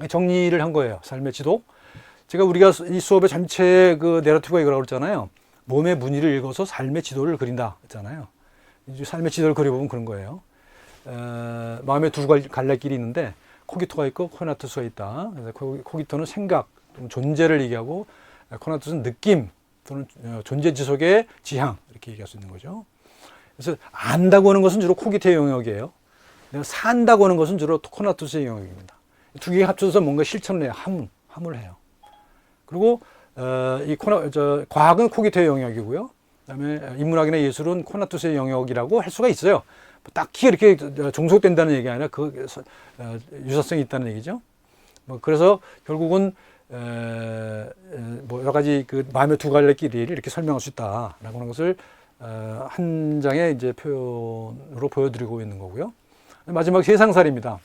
정리를 한 거예요. 삶의 지도. 우리가 이 수업의 전체 그 내러티브가 이거라고 그랬잖아요. 몸의 무늬를 읽어서 삶의 지도를 그린다 했잖아요. 삶의 지도를 그려보면 그런 거예요. 마음의 두 갈래길이 있는데 코기토가 있고 코나투스가 있다. 그래서 코기토는 생각, 존재를 얘기하고 코나투스는 느낌 또는 존재 지속의 지향 이렇게 얘기할 수 있는 거죠. 그래서 안다고 하는 것은 주로 코기토의 영역이에요. 내가 산다고 하는 것은 주로 코나투스의 영역입니다. 두 개가 합쳐서 뭔가 실천을 해요. 함을 해요. 그리고 과학은 코기토의 영역이고요. 그다음에 인문학이나 예술은 코나투스의 영역이라고 할 수가 있어요. 딱히 이렇게 종속된다는 얘기가 아니라 그 유사성이 있다는 얘기죠. 그래서 결국은 여러 가지 그 마음의 두 갈래 길이를 이렇게 설명할 수 있다라고 하는 것을 한 장의 이제 표현으로 보여드리고 있는 거고요. 마지막 세상살이입니다.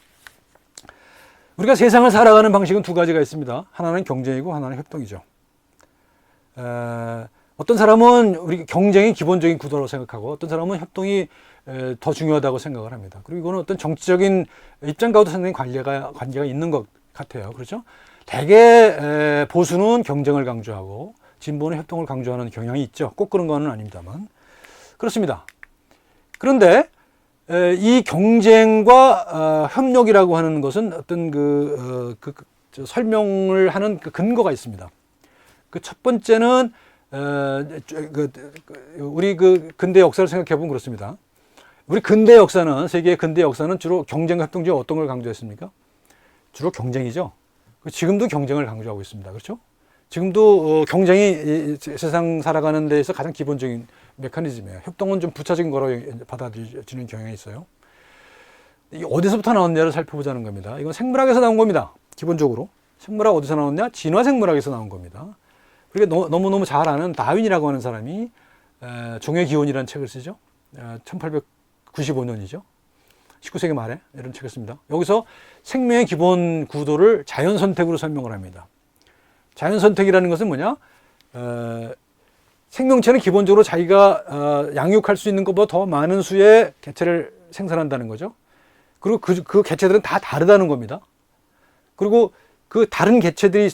우리가 세상을 살아가는 방식은 두 가지가 있습니다. 하나는 경쟁이고 하나는 협동이죠. 어떤 사람은 우리 경쟁이 기본적인 구도라고 생각하고 어떤 사람은 협동이 더 중요하다고 생각을 합니다. 그리고 이거는 어떤 정치적인 입장과도 상당히 관계가 있는 것 같아요. 그렇죠? 대개 보수는 경쟁을 강조하고 진보는 협동을 강조하는 경향이 있죠. 꼭 그런 건 아닙니다만. 그렇습니다. 그런데 이 경쟁과 협력이라고 하는 것은 어떤 설명을 하는 그 근거가 있습니다. 그 첫 번째는 우리 근대 역사를 생각해 보면 그렇습니다. 우리 근대 역사는 세계의 근대 역사는 주로 경쟁과 협동 중에 어떤 걸 강조했습니까? 주로 경쟁이죠. 지금도 경쟁을 강조하고 있습니다. 그렇죠? 지금도 경쟁이 세상 살아가는 데에서 가장 기본적인 메커니즘이에요. 협동은 좀 부차적인 거로 받아들여지는 경향이 있어요. 이게 어디서부터 나왔냐를 살펴보자는 겁니다. 이건 생물학에서 나온 겁니다. 기본적으로. 생물학 어디서 나왔냐? 진화생물학에서 나온 겁니다. 그러니까 너무너무 잘 아는 다윈이라고 하는 사람이 종의 기원이라는 책을 쓰죠. 1895년이죠. 19세기 말에 이런 책을 씁니다. 여기서 생명의 기본 구도를 자연 선택으로 설명을 합니다. 자연 선택이라는 것은 뭐냐? 생명체는 기본적으로 자기가 양육할 수 있는 것보다 더 많은 수의 개체를 생산한다는 거죠. 그리고 그 개체들은 다 다르다는 겁니다. 그리고 그 다른 개체들이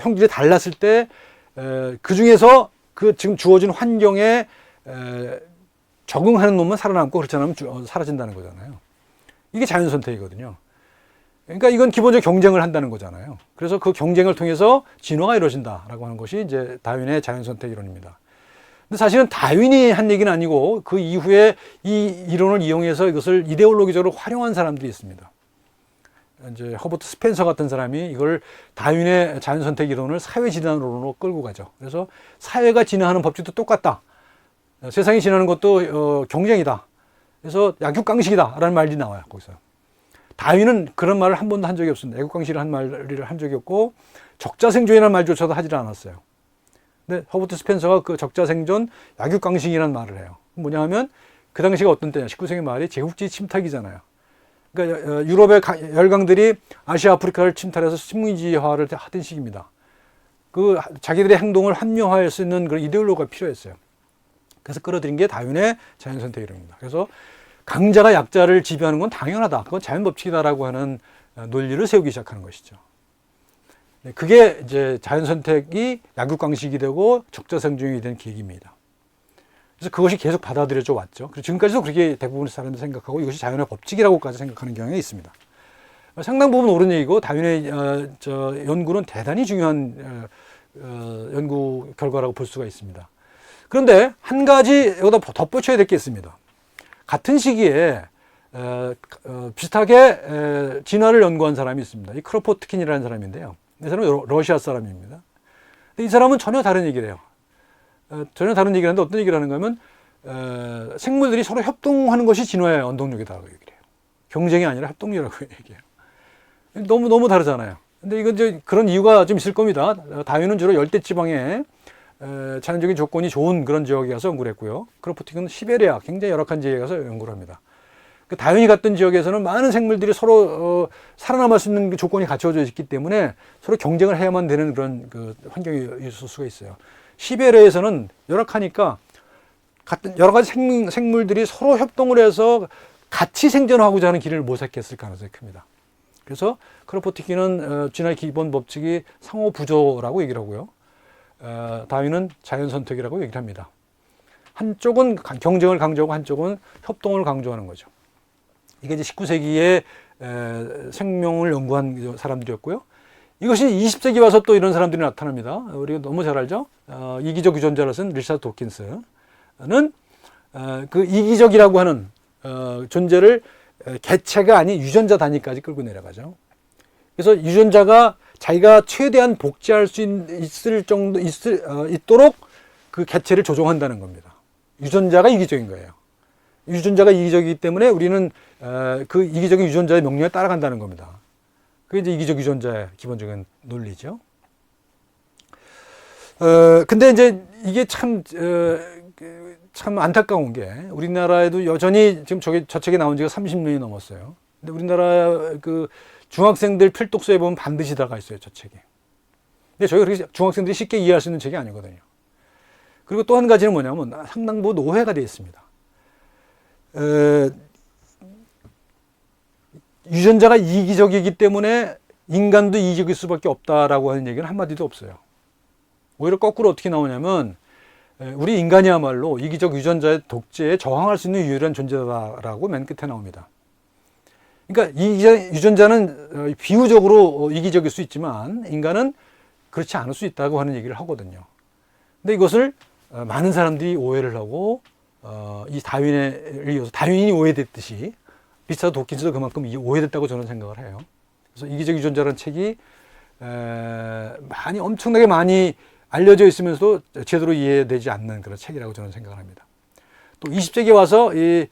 형질이 달랐을 때 그 중에서 그 지금 주어진 환경에 적응하는 놈만 살아남고 그렇지 않으면 사라진다는 거잖아요. 이게 자연 선택이거든요. 그러니까 이건 기본적으로 경쟁을 한다는 거잖아요. 그래서 그 경쟁을 통해서 진화가 이루어진다라고 하는 것이 이제 다윈의 자연 선택 이론입니다. 근데 사실은 다윈이 한 얘기는 아니고 그 이후에 이 이론을 이용해서 이것을 이데올로기적으로 활용한 사람들이 있습니다. 이제 허버트 스펜서 같은 사람이 이걸 다윈의 자연 선택 이론을 사회 진화론으로 끌고 가죠. 그래서 사회가 진화하는 법칙도 똑같다. 세상이 진화하는 것도 경쟁이다. 그래서 약육강식이다라는 말이 나와요. 거기서. 다윈은 그런 말을 한 번도 한 적이 없습니다. 애국강식이라는 말을 한 적이 없고 적자생존이라는 말조차도 하질 않았어요. 근데 허버트 스펜서가 그 적자생존, 약육강식이라는 말을 해요. 뭐냐 하면 그 당시가 어떤 때냐. 19세기 말이 제국주의 침탈기잖아요. 그러니까 유럽의 열강들이 아시아, 아프리카를 침탈해서 식민지화를 하던 시기입니다. 그 자기들의 행동을 합리화할 수 있는 그런 이데올로기가 필요했어요. 그래서 끌어들인 게 다윈의 자연선택 이론입니다. 그래서 강자가 약자를 지배하는 건 당연하다. 그건 자연법칙이다라고 하는 논리를 세우기 시작하는 것이죠. 그게 이제 자연선택이 약육강식이 되고 적자생존이 된 계기입니다. 그래서 그것이 계속 받아들여져 왔죠. 그리고 지금까지도 그렇게 대부분의 사람들이 생각하고 이것이 자연의 법칙이라고까지 생각하는 경향이 있습니다. 상당 부분 옳은 얘기고 다윈의 연구는 대단히 중요한 연구 결과라고 볼 수가 있습니다. 그런데 한 가지 여기다 덧붙여야 될 게 있습니다. 같은 시기에 비슷하게 진화를 연구한 사람이 있습니다. 이 크로포트킨이라는 사람인데요. 이 사람은 러시아 사람입니다. 근데 이 사람은 전혀 다른 얘기를 해요. 전혀 다른 얘기를 하는데 어떤 얘기를 하는가 하면 생물들이 서로 협동하는 것이 진화의 원동력이다라고 얘기를 해요. 경쟁이 아니라 협동이라고 얘기해요. 너무 다르잖아요. 근데 이건 이제 그런 이유가 좀 있을 겁니다. 다윈은 주로 열대지방에 자연적인 조건이 좋은 그런 지역에 가서 연구를 했고요. 크로포틱은 시베리아 굉장히 열악한 지역에 가서 연구를 합니다. 그 다윈이 갔던 지역에서는 많은 생물들이 서로 살아남을 수 있는 조건이 갖춰져 있기 때문에 서로 경쟁을 해야만 되는 그런 그 환경이 있을 수가 있어요. 시베리아에서는 열악하니까 같은 여러 가지 생물들이 서로 협동을 해서 같이 생존하고자 하는 길을 모색했을 가능성이 큽니다. 그래서 크로포티키는 진화의 기본 법칙이 상호 부조라고 얘기를 하고요. 다윈은 자연 선택이라고 얘기를 합니다. 한쪽은 경쟁을 강조하고 한쪽은 협동을 강조하는 거죠. 이게 이제 19세기에 생명을 연구한 사람들이었고요. 이것이 20세기 와서 또 이런 사람들이 나타납니다. 우리가 너무 잘 알죠? 이기적 유전자를 쓴 리차드 도킨스는 그 이기적이라고 하는 존재를 개체가 아닌 유전자 단위까지 끌고 내려가죠. 그래서 유전자가 자기가 최대한 복제할 수 있도록 그 개체를 조종한다는 겁니다. 유전자가 이기적인 거예요. 유전자가 이기적이기 때문에 우리는 그 이기적인 유전자의 명령에 따라간다는 겁니다. 그게 이제 이기적 유전자의 기본적인 논리죠. 근데 이제 이게 참 안타까운 게 우리나라에도 여전히 지금 저 책이 나온 지가 30년이 넘었어요. 근데 우리나라 그 중학생들 필독서에 보면 반드시 들어가 있어요, 저 책이. 근데 저희가 그렇게 중학생들이 쉽게 이해할 수 있는 책이 아니거든요. 그리고 또 한 가지는 뭐냐면 상당부 오해가 되어 있습니다. 유전자가 이기적이기 때문에 인간도 이기적일 수밖에 없다라고 하는 얘기는 한마디도 없어요. 오히려 거꾸로 어떻게 나오냐면 우리 인간이야말로 이기적 유전자의 독재에 저항할 수 있는 유일한 존재다라고 맨 끝에 나옵니다. 그러니까 유전자는 비유적으로 이기적일 수 있지만 인간은 그렇지 않을 수 있다고 하는 얘기를 하거든요. 근데 이것을 많은 사람들이 오해를 하고 이 다윈에 이어서 다윈이 오해됐듯이 리차드 도킨스도 그만큼 오해됐다고 저는 생각을 해요. 그래서 이기적 유전자라는 책이 엄청나게 많이 알려져 있으면서도 제대로 이해되지 않는 그런 책이라고 저는 생각을 합니다. 또 20세기에 와서 이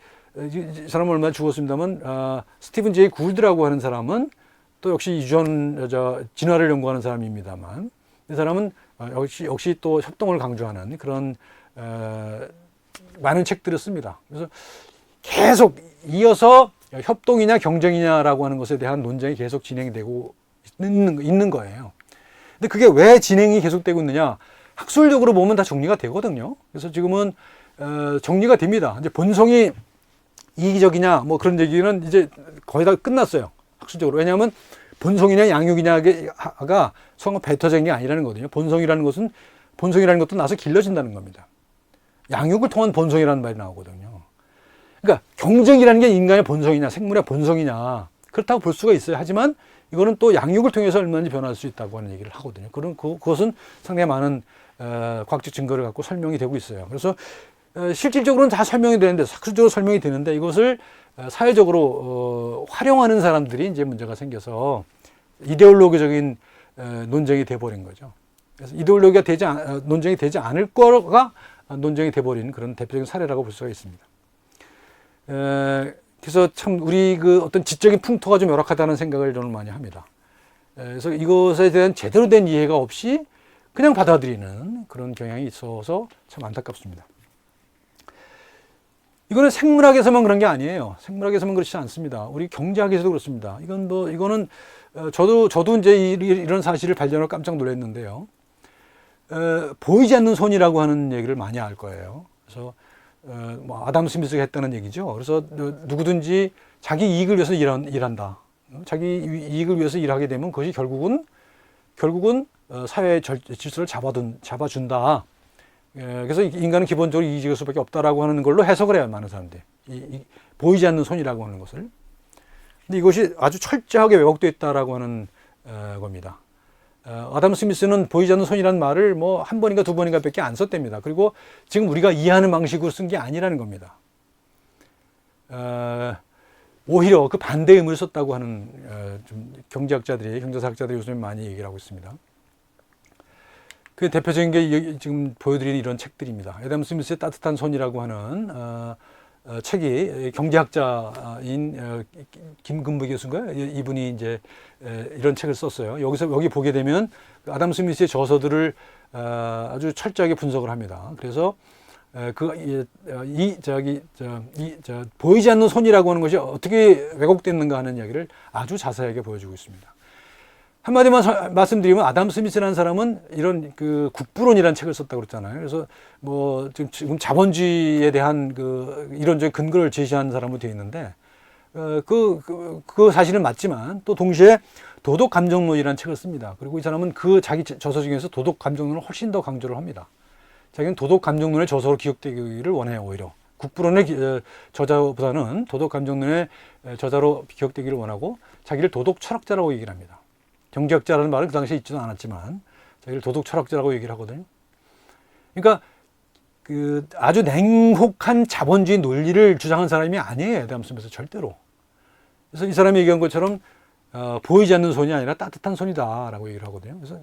사람은 얼마 죽었습니다만 스티븐 제이 굴드라고 하는 사람은 또 역시 진화를 연구하는 사람입니다만 이 사람은 역시 또 협동을 강조하는 그런 많은 책들을 씁니다. 그래서 계속 이어서 협동이냐 경쟁이냐라고 하는 것에 대한 논쟁이 계속 진행되고 있는 거예요. 근데 그게 왜 진행이 계속되고 있느냐? 학술적으로 보면 다 정리가 되거든요. 그래서 지금은 정리가 됩니다. 이제 본성이 이기적이냐 뭐 그런 얘기는 이제 거의 다 끝났어요. 학술적으로. 왜냐하면 본성이냐 양육이냐가 서로 뱉어진 게 아니라는 거거든요. 본성이라는 것도 나서 길러진다는 겁니다. 양육을 통한 본성이라는 말이 나오거든요. 그러니까 경쟁이라는 게 인간의 본성이냐 생물의 본성이냐 그렇다고 볼 수가 있어요. 하지만 이거는 또 양육을 통해서 얼마든지 변할 수 있다고 하는 얘기를 하거든요. 그것은 상당히 많은 과학적 증거를 갖고 설명이 되고 있어요. 그래서 실질적으로는 다 설명이 되는데 학술적으로 설명이 되는데 이것을 사회적으로 활용하는 사람들이 이제 문제가 생겨서 이데올로기적인 논쟁이 돼버린 거죠. 그래서 이데올로기가 논쟁이 되지 않을 거가 논쟁이 돼버린 그런 대표적인 사례라고 볼 수가 있습니다. 그래서 참 우리 그 어떤 지적인 풍토가 좀 열악하다는 생각을 저는 많이 합니다. 그래서 이것에 대한 제대로 된 이해가 없이 그냥 받아들이는 그런 경향이 있어서 참 안타깝습니다. 이거는 생물학에서만 그런 게 아니에요. 생물학에서만 그렇지 않습니다. 우리 경제학에서도 그렇습니다. 이거는 저도 이제 이런 사실을 발견하고 깜짝 놀랐는데요. 보이지 않는 손이라고 하는 얘기를 많이 알 거예요. 그래서 뭐 아담 스미스가 했다는 얘기죠. 그래서 누구든지 자기 이익을 위해서 일한다. 자기 이익을 위해서 일하게 되면 그것이 결국은 사회의 질서를 잡아준다. 그래서 인간은 기본적으로 이익일 수밖에 없다라고 하는 걸로 해석을 해요. 많은 사람들이. 보이지 않는 손이라고 하는 것을. 근데 이것이 아주 철저하게 왜곡되어 있다라고 하는 겁니다. 아담 스미스는 보이지 않는 손이라는 말을 뭐 한 번인가 두 번인가 밖에 안 썼답니다. 그리고 지금 우리가 이해하는 방식으로 쓴 게 아니라는 겁니다. 오히려 그 반대의 의미를 썼다고 하는 좀 경제사학자들이 요즘에 많이 얘기를 하고 있습니다. 그 대표적인 게 지금 보여드리는 이런 책들입니다. 아담 스미스의 따뜻한 손이라고 하는 책이 경제학자인 김근부 교수인가요? 이분이 이제 이런 책을 썼어요. 여기 보게 되면 아담 스미스의 저서들을 아주 철저하게 분석을 합니다. 그래서 보이지 않는 손이라고 하는 것이 어떻게 왜곡됐는가 하는 이야기를 아주 자세하게 보여주고 있습니다. 한마디만 말씀드리면 아담 스미스라는 사람은 이런 그 국부론이라는 책을 썼다고 그랬잖아요. 그래서 뭐 지금 자본주의에 대한 그 이론적인 근거를 제시한 사람으로 되어 있는데 그 사실은 맞지만 또 동시에 도덕 감정론이라는 책을 씁니다. 그리고 이 사람은 그 자기 저서 중에서 도덕 감정론을 훨씬 더 강조를 합니다. 자기는 도덕 감정론의 저서로 기억되기를 원해요. 오히려 국부론의 저자보다는 도덕 감정론의 저자로 기억되기를 원하고 자기를 도덕 철학자라고 얘기를 합니다. 경제학자라는 말은 그 당시에 있지도 않았지만 자기를 도덕 철학자라고 얘기를 하거든요. 그러니까 그 아주 냉혹한 자본주의 논리를 주장한 사람이 아니에요. 애덤 스미스 절대로. 그래서 이 사람이 얘기한 것처럼 보이지 않는 손이 아니라 따뜻한 손이다라고 얘기를 하거든요. 그래서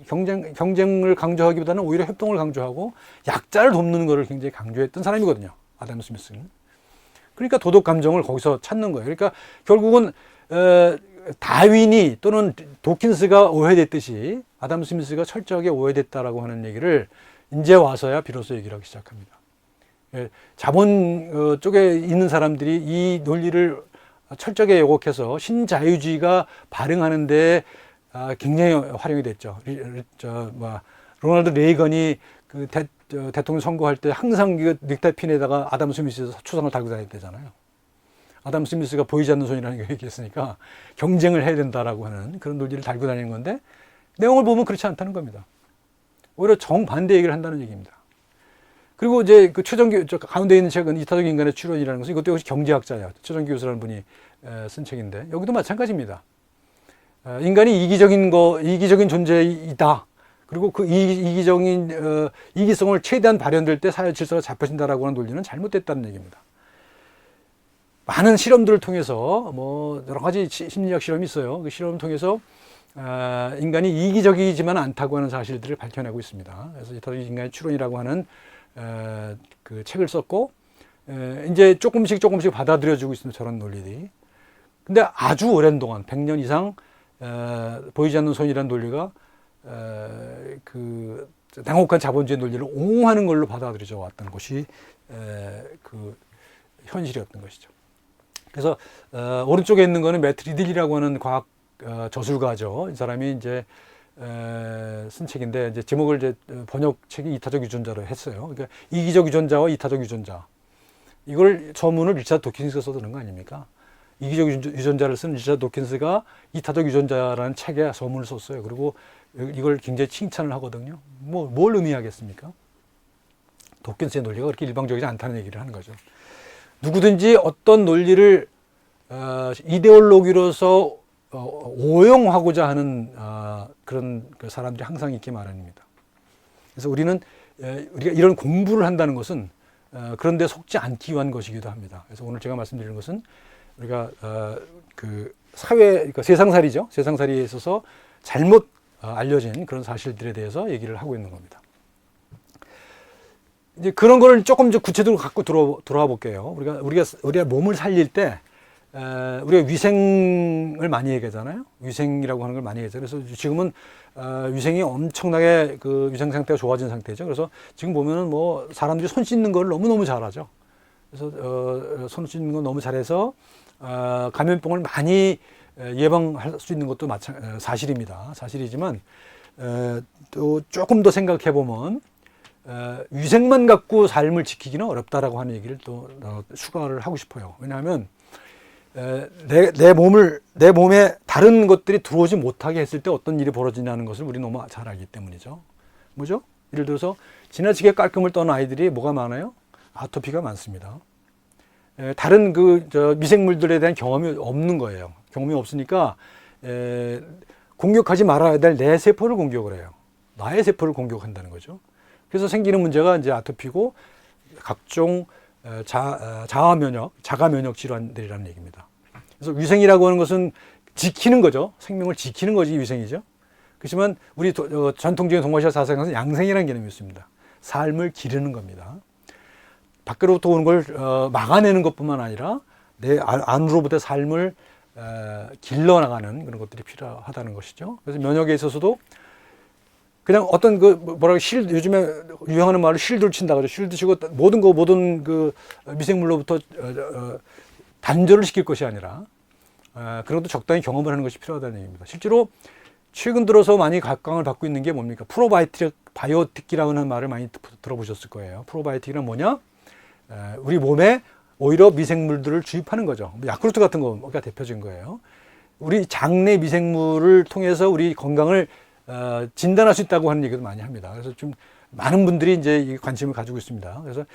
경쟁을 강조하기보다는 오히려 협동을 강조하고 약자를 돕는 것을 굉장히 강조했던 사람이거든요. 아담 스미스는. 그러니까 도덕 감정을 거기서 찾는 거예요. 그러니까 결국은 다윈이 또는 도킨스가 오해됐듯이 아담 스미스가 철저하게 오해됐다라고 하는 얘기를 이제 와서야 비로소 얘기를 하기 시작합니다. 자본 쪽에 있는 사람들이 이 논리를 철저하게 왜곡해서 신자유주의가 발흥하는데 굉장히 활용이 됐죠. 로널드 레이건이 그 대통령 선거할 때 항상 그 넥타이핀에다가 아담 스미스 초상을 달고 다녔대잖아요. 아담 스미스가 보이지 않는 손이라는 게 얘기했으니까 경쟁을 해야 된다라고 하는 그런 논리를 달고 다니는 건데 내용을 보면 그렇지 않다는 겁니다. 오히려 정반대 얘기를 한다는 얘기입니다. 그리고 이제 그 최정기 가운데 있는 책은 이타적 인간의 추론이라는 것은 이것도 역시 경제학자야. 최정기 교수라는 분이 쓴 책인데 여기도 마찬가지입니다. 인간이 이기적인 존재이다. 그리고 그 이기적인 이기성을 최대한 발현될 때 사회 질서가 잡혀진다라고 하는 논리는 잘못됐다는 얘기입니다. 많은 실험들을 통해서 뭐 여러 가지 심리학 실험이 있어요. 그 실험을 통해서 인간이 이기적이지만 않다고 하는 사실들을 밝혀내고 있습니다. 그래서 이타적 인간의 추론이라고 하는 그 책을 썼고 이제 조금씩 받아들여지고 있습니다. 저런 논리들이. 근데 아주 오랜 동안 100년 이상 보이지 않는 손이라는 논리가 그 냉혹한 자본주의 논리를 옹호하는 걸로 받아들여져 왔던 것이 그 현실이었던 것이죠. 그래서 오른쪽에 있는 거는 매트 리들리라고 하는 과학 저술가죠. 이 사람이 이제 쓴 책인데 이제 제목을 이제 번역책이 이타적 유전자로 했어요. 그러니까 이기적 유전자와 이타적 유전자. 이걸 서문을 리차드 도킨스가 써드는 거 아닙니까? 이기적 유전자를 쓴 리차드 도킨스가 이타적 유전자라는 책에 서문을 썼어요. 그리고 이걸 굉장히 칭찬을 하거든요. 뭘 의미하겠습니까? 도킨스의 논리가 그렇게 일방적이지 않다는 얘기를 하는 거죠. 누구든지 어떤 논리를 이데올로기로서 오용하고자 하는 그런 그 사람들이 항상 있기 마련입니다. 그래서 우리가 이런 공부를 한다는 것은 그런 데 속지 않기 위한 것이기도 합니다. 그래서 오늘 제가 말씀드리는 것은 우리가 그 사회, 그러니까 세상살이죠. 세상살이에 있어서 잘못 알려진 그런 사실들에 대해서 얘기를 하고 있는 겁니다. 이제 그런 거를 조금 구체적으로 갖고 돌아와 볼게요. 우리가 몸을 살릴 때 우리가 위생을 많이 얘기하잖아요. 위생이라고 하는 걸 많이 얘기하잖아요. 그래서 지금은 위생이 엄청나게 그 위생 상태가 좋아진 상태죠. 그래서 지금 보면은 뭐 사람들이 손 씻는 걸 너무너무 잘하죠. 그래서 손 씻는 걸 너무 잘해서 감염병을 많이 예방할 수 있는 것도 사실입니다. 사실이지만 또 조금 더 생각해 보면 위생만 갖고 삶을 지키기는 어렵다라고 하는 얘기를 또 추가를 하고 싶어요. 왜냐하면 내 몸에 다른 것들이 들어오지 못하게 했을 때 어떤 일이 벌어지냐는 것을 우리 너무 잘 알기 때문이죠. 뭐죠? 예를 들어서 지나치게 깔끔을 떠는 아이들이 뭐가 많아요? 아토피가 많습니다. 다른 미생물들에 대한 경험이 없는 거예요. 경험이 없으니까 공격하지 말아야 될 내 세포를 공격을 해요. 나의 세포를 공격한다는 거죠. 그래서 생기는 문제가 이제 아토피고 각종 자가 면역 질환들이라는 얘기입니다. 그래서 위생이라고 하는 것은 지키는 거죠. 생명을 지키는 것이 위생이죠. 그렇지만 우리 전통적인 동아시아 사상에서는 양생이라는 개념이 있습니다. 삶을 기르는 겁니다. 밖으로부터 오는 걸 막아내는 것뿐만 아니라 내 안으로부터 삶을 길러나가는 그런 것들이 필요하다는 것이죠. 그래서 면역에 있어서도 그냥 어떤 요즘에 유행하는 말로 쉴드를 친다 그러죠. 쉴드 치고 모든 그 미생물로부터 단절을 시킬 것이 아니라 그런 것도 적당히 경험을 하는 것이 필요하다는 얘기입니다. 실제로 최근 들어서 많이 각광을 받고 있는 게 뭡니까? 프로바이오틱이라고 하는 말을 많이 들어보셨을 거예요. 프로바이오틱은 뭐냐? 우리 몸에 오히려 미생물들을 주입하는 거죠. 야쿠르트 같은 거가 대표적인 거예요. 우리 장내 미생물을 통해서 우리 건강을 진단할 수 있다고 하는 얘기도 많이 합니다. 그래서 좀 많은 분들이 이제 관심을 가지고 있습니다. 그래서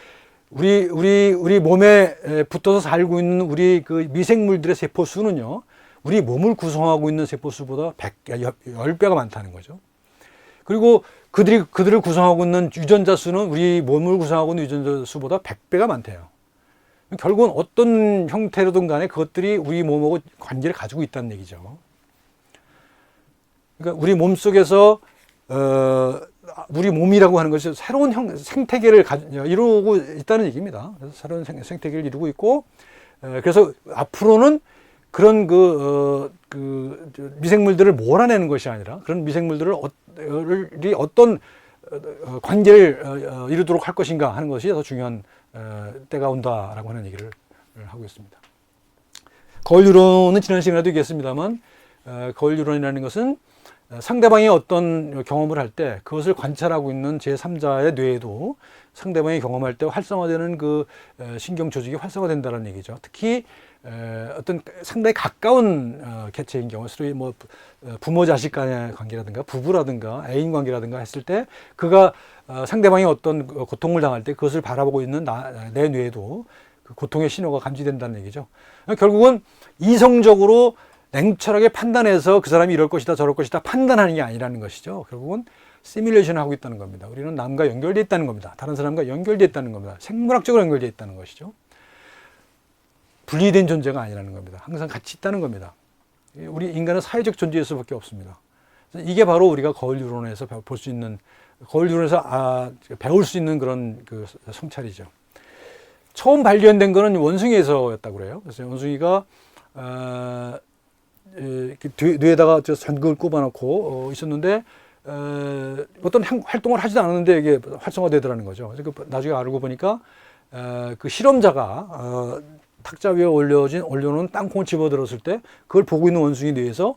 우리 몸에 붙어서 살고 있는 우리 그 미생물들의 세포 수는요, 우리 몸을 구성하고 있는 세포 수보다 10배가 많다는 거죠. 그리고 그들을 구성하고 있는 유전자 수는 우리 몸을 구성하고 있는 유전자 수보다 100배가 많대요. 결국은 어떤 형태로든 간에 그것들이 우리 몸하고 관계를 가지고 있다는 얘기죠. 그러니까 우리 몸 속에서 우리 몸이라고 하는 것이 새로운 생태계를 이루고 있다는 얘기입니다. 그래서 새로운 생태계를 이루고 있고, 그래서 앞으로는 그런 미생물들을 몰아내는 것이 아니라 그런 미생물들을 어떤 관계를 이루도록 할 것인가 하는 것이 더 중요한 때가 온다라고 하는 얘기를 하고 있습니다. 거울 유론은 지난 시간에도 얘기했습니다만, 거울 유론이라는 것은 상대방이 어떤 경험을 할 때 그것을 관찰하고 있는 제3자의 뇌에도 상대방이 경험할 때 활성화되는 그 신경 조직이 활성화된다는 얘기죠. 특히 어떤 상당히 가까운 개체인 경우, 소위 뭐 부모 자식 간의 관계라든가 부부라든가 애인 관계라든가 했을 때 그가 상대방이 어떤 고통을 당할 때 그것을 바라보고 있는 내 뇌에도 그 고통의 신호가 감지된다는 얘기죠. 결국은 이성적으로 냉철하게 판단해서 그 사람이 이럴 것이다 저럴 것이다 판단하는 게 아니라는 것이죠. 결국은 시뮬레이션을 하고 있다는 겁니다. 우리는 남과 연결되어 있다는 겁니다. 다른 사람과 연결되어 있다는 겁니다. 생물학적으로 연결되어 있다는 것이죠. 분리된 존재가 아니라는 겁니다. 항상 같이 있다는 겁니다. 우리 인간은 사회적 존재일 수밖에 없습니다. 이게 바로 우리가 거울 유론에서 볼 수 있는, 거울 유론에서 배울 수 있는 그런 그 성찰이죠. 처음 발견된 거는 원숭이에서였다고 그래요. 그래서 원숭이가 뇌에다가 전극을 꼽아놓고 있었는데 어떤 활동을 하지도 않았는데 이게 활성화되더라는 거죠. 그래서 나중에 알고 보니까 그 실험자가 탁자 위에 올려놓은 땅콩을 집어들었을 때 그걸 보고 있는 원숭이 뇌에서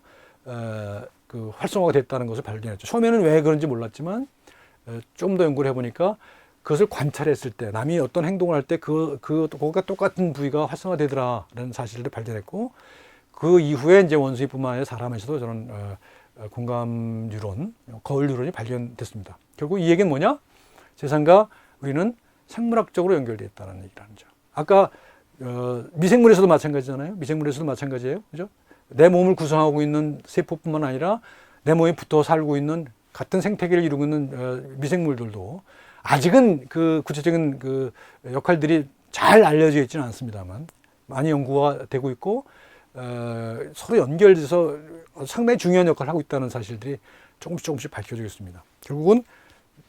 그 활성화가 됐다는 것을 발견했죠. 처음에는 왜 그런지 몰랐지만 좀 더 연구를 해보니까 그것을 관찰했을 때 남이 어떤 행동을 할 때 그거가 똑같은 부위가 활성화되더라라는 사실을 발견했고, 그 이후에 이제 원숭이뿐만 아니라 사람에서도 저는 공감 유론, 거울 유론이 발견됐습니다. 결국 이 얘기는 뭐냐? 세상과 우리는 생물학적으로 연결되어 있다는 얘기를 하죠. 아까 미생물에서도 마찬가지잖아요. 미생물에서도 마찬가지예요. 그죠? 내 몸을 구성하고 있는 세포뿐만 아니라 내 몸에 붙어 살고 있는 같은 생태계를 이루고 있는 미생물들도 아직은 그 구체적인 그 역할들이 잘 알려져 있지는 않습니다만 많이 연구가 되고 있고 서로 연결돼서 상당히 중요한 역할을 하고 있다는 사실들이 조금씩 밝혀지고 있습니다. 결국은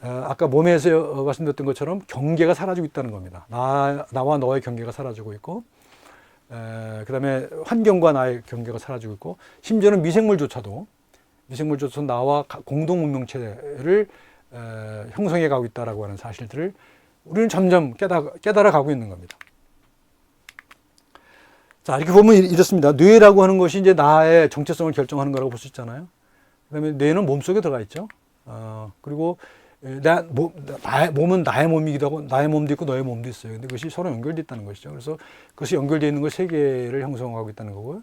아까 몸에서 말씀드렸던 것처럼 경계가 사라지고 있다는 겁니다. 나와 너의 경계가 사라지고 있고, 그 다음에 환경과 나의 경계가 사라지고 있고, 심지어는 미생물조차도 나와 공동 운명체를 형성해 가고 있다라고 하는 사실들을 우리는 점점 깨달아 가고 있는 겁니다. 자, 이렇게 보면 이렇습니다. 뇌라고 하는 것이 이제 나의 정체성을 결정하는 거라고 볼 수 있잖아요. 그 다음에 뇌는 몸속에 들어가 있죠. 그리고 몸은 나의 몸이기도 하고 나의 몸도 있고 너의 몸도 있어요. 근데 그것이 서로 연결되어 있다는 것이죠. 그래서 그것이 연결되어 있는 것 세계를 형성하고 있다는 거고요.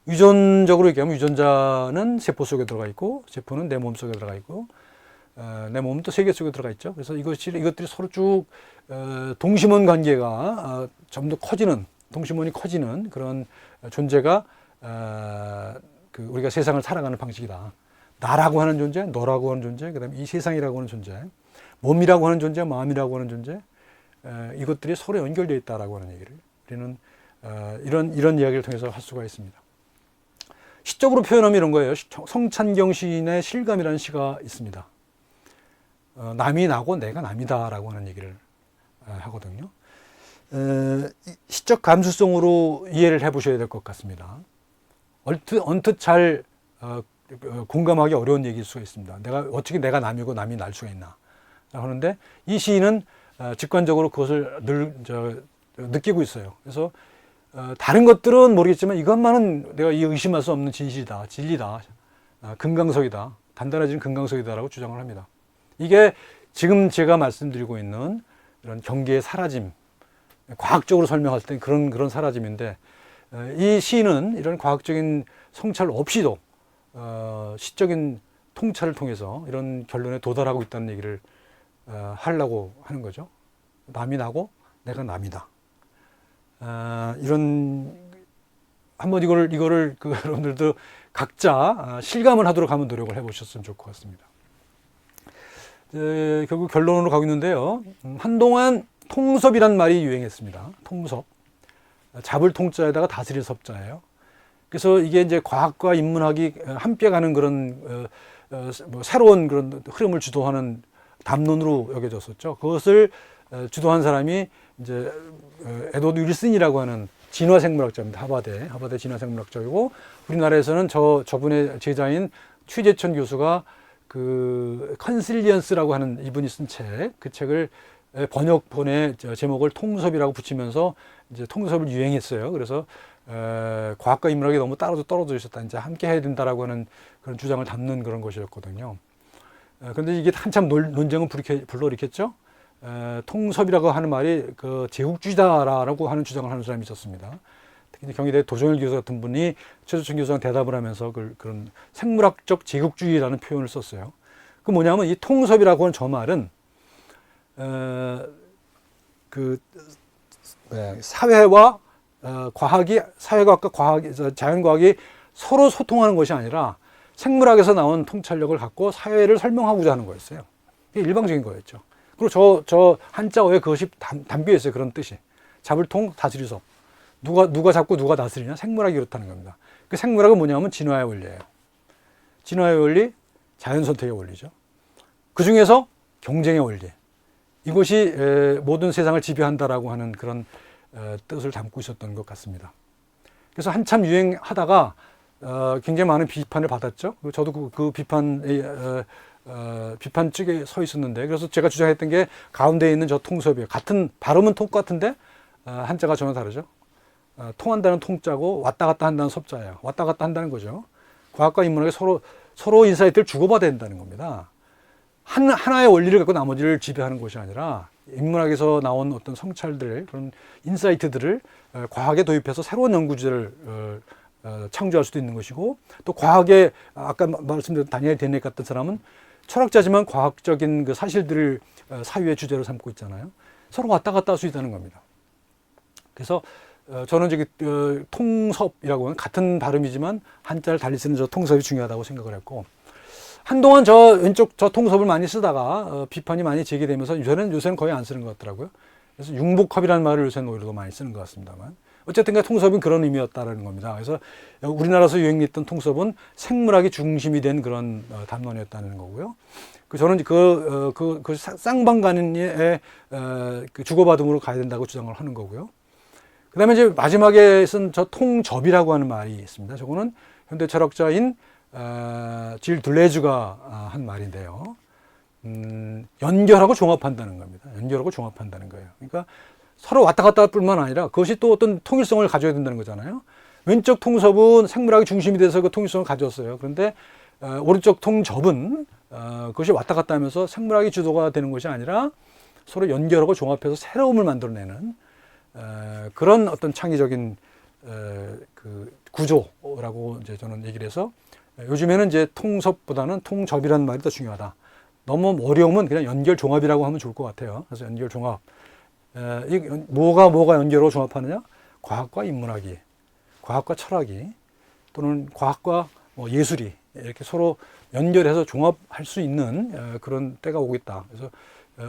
유전적으로 얘기하면 유전자는 세포 속에 들어가 있고 세포는 내 몸 속에 들어가 있고 내 몸은 또 세계 속에 들어가 있죠. 그래서 이것들이 서로 쭉 동심원 관계가 좀 더 커지는, 동심원이 커지는 그런 존재가 우리가 세상을 살아가는 방식이다. 나라고 하는 존재, 너라고 하는 존재, 그다음에 이 세상이라고 하는 존재, 몸이라고 하는 존재, 마음이라고 하는 존재, 이것들이 서로 연결되어 있다라고 하는 얘기를 우리는 이런 이야기를 통해서 할 수가 있습니다. 시적으로 표현하면 이런 거예요. 성찬경 시인의 실감이라는 시가 있습니다. 남이 나고 내가 남이다라고 하는 얘기를 하거든요. 시적 감수성으로 이해를 해보셔야 될 것 같습니다. 언뜻 잘 공감하기 어려운 얘기일 수가 있습니다. 어떻게 내가 남이고 남이 날 수가 있나 하는데, 이 시인은 직관적으로 그것을 느끼고 있어요. 그래서 다른 것들은 모르겠지만 이것만은 내가 의심할 수 없는 진실이다, 진리다, 금강석이다, 단단해진 금강석이다라고 주장을 합니다. 이게 지금 제가 말씀드리고 있는 이런 경계의 사라짐, 과학적으로 설명할 때 그런 사라짐인데, 이 시는 이런 과학적인 성찰 없이도 시적인 통찰을 통해서 이런 결론에 도달하고 있다는 얘기를 하려고 하는 거죠. 남이 나고 내가 남이다. 이런 한번 이거를 여러분들도 각자 실감을 하도록 한번 노력을 해보셨으면 좋을 것 같습니다. 결국 결론으로 가고 있는데요. 한동안 통섭이란 말이 유행했습니다. 통섭. 잡을 통자에다가 다스릴 섭자예요. 그래서 이게 이제 과학과 인문학이 함께 가는 그런 뭐 새로운 그런 흐름을 주도하는 담론으로 여겨졌었죠. 그것을 주도한 사람이 이제 에드워드 윌슨이라고 하는 진화생물학자입니다. 하버드 진화생물학자이고, 우리나라에서는 저분의 제자인 최재천 교수가 그 컨실리언스라고 하는 이분이 쓴 책, 그 책을 번역본의 제목을 통섭이라고 붙이면서 이제 통섭을 유행했어요. 그래서 과학과 인문학이 너무 떨어져 있었다. 이제 함께 해야 된다라고 하는 그런 주장을 담는 그런 것이었거든요. 그런데 이게 한참 논쟁을 불러일으켰죠. 통섭이라고 하는 말이 그 제국주의다라고 하는 주장을 하는 사람이 있었습니다. 특히 경희대 도정일 교수 같은 분이 최재천 교수랑 대답을 하면서 그런 생물학적 제국주의라는 표현을 썼어요. 그 뭐냐면 이 통섭이라고 하는 저 말은 사회와 사회과학과 자연과학이 서로 소통하는 것이 아니라 생물학에서 나온 통찰력을 갖고 사회를 설명하고자 하는 거였어요. 이게 일방적인 거였죠. 그리고 저 한자어에 그것이 담겨 있어요. 그런 뜻이. 잡을 통, 다스릴 섭. 누가 잡고 누가 다스리냐? 생물학이 그렇다는 겁니다. 그 생물학은 뭐냐면 진화의 원리예요. 진화의 원리, 자연선택의 원리죠. 그 중에서 경쟁의 원리. 이것이 모든 세상을 지배한다라고 하는 그런 뜻을 담고 있었던 것 같습니다. 그래서 한참 유행하다가 굉장히 많은 비판을 받았죠. 저도 그 비판 측에 서 있었는데, 그래서 제가 주장했던 게 가운데 있는 저 통섭이에요. 같은 발음은 똑같은데 한자가 전혀 다르죠. 통한다는 통자고 왔다 갔다 한다는 섭자예요. 왔다 갔다 한다는 거죠. 과학과 인문학이 서로 인사이트를 주고받아야 된다는 겁니다. 하나의 원리를 갖고 나머지를 지배하는 것이 아니라 인문학에서 나온 어떤 성찰들, 그런 인사이트들을 과학에 도입해서 새로운 연구 주제를 창조할 수도 있는 것이고, 또 과학에 아까 말씀드린 다니엘 데네크 같은 사람은 철학자지만 과학적인 그 사실들을 사유의 주제로 삼고 있잖아요. 서로 왔다 갔다 할 수 있다는 겁니다. 그래서 저는 저기 통섭이라고 하는 같은 발음이지만 한자를 달리 쓰는 저 통섭이 중요하다고 생각을 했고, 한동안 저 왼쪽 저 통섭을 많이 쓰다가 비판이 많이 제기되면서 요새는 거의 안 쓰는 것 같더라고요. 그래서 융복합이라는 말을 요새는 오히려 더 많이 쓰는 것 같습니다만, 어쨌든 통섭은 그런 의미였다라는 겁니다. 그래서 우리나라에서 유행했던 통섭은 생물학이 중심이 된 그런 담론이었다는 거고요. 저는 그 쌍방간의 주고받음으로 가야 된다고 주장을 하는 거고요. 그 다음에 이제 마지막에 쓴 저 통접이라고 하는 말이 있습니다. 저거는 현대 철학자인 질 둘레주가 한 말인데요. 연결하고 종합한다는 겁니다. 연결하고 종합한다는 거예요. 그러니까 서로 왔다 갔다 할 뿐만 아니라 그것이 또 어떤 통일성을 가져야 된다는 거잖아요. 왼쪽 통섭은 생물학이 중심이 돼서 그 통일성을 가졌어요. 그런데 오른쪽 통접은 그것이 왔다 갔다 하면서 생물학이 주도가 되는 것이 아니라 서로 연결하고 종합해서 새로움을 만들어내는 그런 어떤 창의적인 그 구조라고 이제 저는 얘기를 해서, 요즘에는 이제 통섭보다는 통접이라는 말이 더 중요하다. 너무 어려우면 그냥 연결 종합이라고 하면 좋을 것 같아요. 그래서 연결 종합. 뭐가 연결하고 종합하느냐? 과학과 인문학이, 과학과 철학이, 또는 과학과 예술이 이렇게 서로 연결해서 종합할 수 있는 그런 때가 오고 있다. 그래서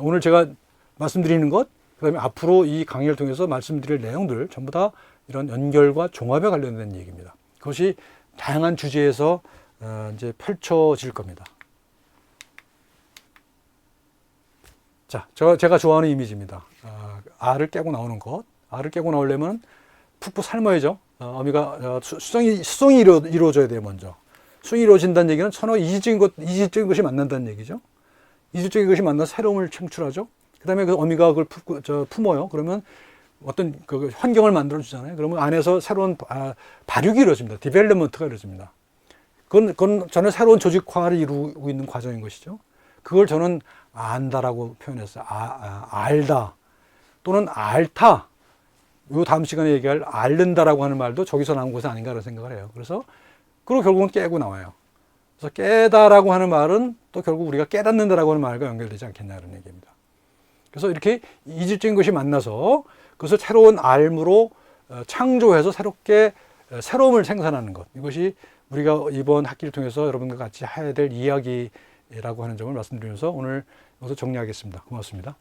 오늘 제가 말씀드리는 것, 그다음에 앞으로 이 강의를 통해서 말씀드릴 내용들 전부 다 이런 연결과 종합에 관련된 얘기입니다. 그것이 다양한 주제에서 이제 펼쳐질 겁니다. 자, 제가 좋아하는 이미지입니다. 알을 깨고 나오는 것. 알을 깨고 나오려면 푹푹 삶아야죠. 어미가 수성이 이루어져야 돼요, 먼저. 수성이 이루어진다는 얘기는 서로 이질적인 것이 만난다는 얘기죠. 이질적인 것이 만나서 새로움을 창출하죠. 그 다음에 그 어미가 그걸 품어요. 그러면 어떤 그 환경을 만들어 주잖아요. 그러면 안에서 새로운 발육이 이루어집니다. 디벨롭먼트가 이루어집니다. 그건 저는 새로운 조직화를 이루고 있는 과정인 것이죠. 그걸 저는 안다라고 표현했어요. 알다 또는 앓다, 요 다음 시간에 얘기할 앓는다라고 하는 말도 저기서 나온 것이 아닌가라는 생각을 해요. 그래서 그리고 결국은 깨고 나와요. 그래서 깨다라고 하는 말은 또 결국 우리가 깨닫는다라고 하는 말과 연결되지 않겠냐는 얘기입니다. 그래서 이렇게 이질적인 것이 만나서 그것을 새로운 알무로 창조해서 새롭게 새로움을 생산하는 것. 이것이 우리가 이번 학기를 통해서 여러분과 같이 해야 될 이야기라고 하는 점을 말씀드리면서 오늘 여기서 정리하겠습니다. 고맙습니다.